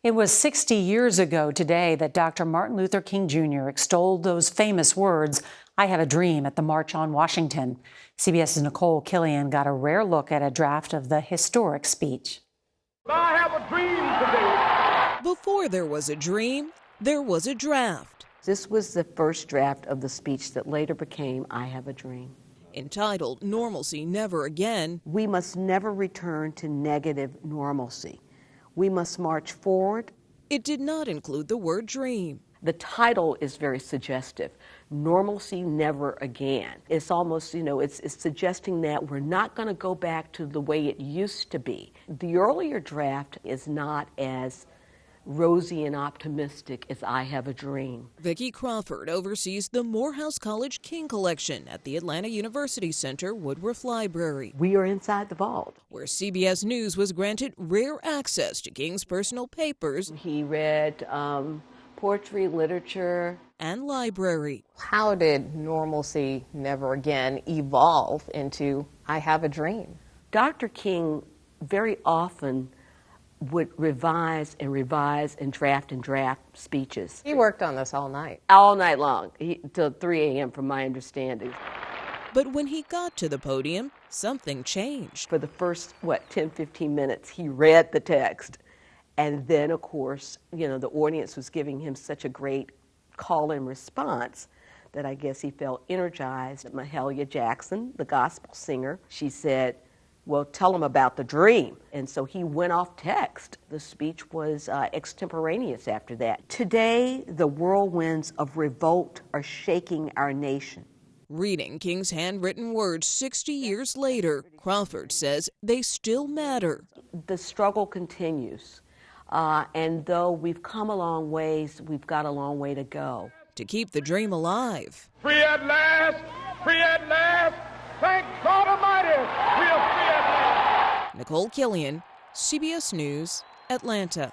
It was 60 years ago today that Dr. Martin Luther King Jr. extolled those famous words, "I have a dream," at the March on Washington. CBS's Nikole Killion got a rare look at a draft of the historic speech. I have a dream today. Before there was a dream, there was a draft. This was the first draft of the speech that later became I Have a Dream. Entitled Normalcy Never Again. We must never return to negative normalcy. We must march forward. It did not include the word dream. The title is very suggestive. Normalcy never again. It's almost, it's suggesting that we're not going to go back to the way it used to be. The earlier draft is not as rosy and optimistic as I Have a Dream. Vicki Crawford oversees the Morehouse College King Collection at the Atlanta University Center Woodruff Library. We are inside the vault, where CBS News was granted rare access to King's personal papers. He read poetry, literature, and library. How did Normalcy Never Again evolve into I Have a Dream? Dr. King very often would revise and draft speeches. He worked on this all night. All night long, till 3 a.m. from my understanding. But when he got to the podium, something changed. For the first, 10, 15 minutes, he read the text. And then, of course, the audience was giving him such a great call and response that I guess he felt energized. Mahalia Jackson, the gospel singer, she said, "Well, tell him about the dream." And so he went off text. The speech was extemporaneous after that. Today, the whirlwinds of revolt are shaking our nation. Reading King's handwritten words 60 years later, Crawford says they still matter. The struggle continues. And though we've come a long ways, we've got a long way to go. To keep the dream alive. Free at last! Free at last! Thank God Almighty! We are free at last! Nikole Killion, CBS News, Atlanta.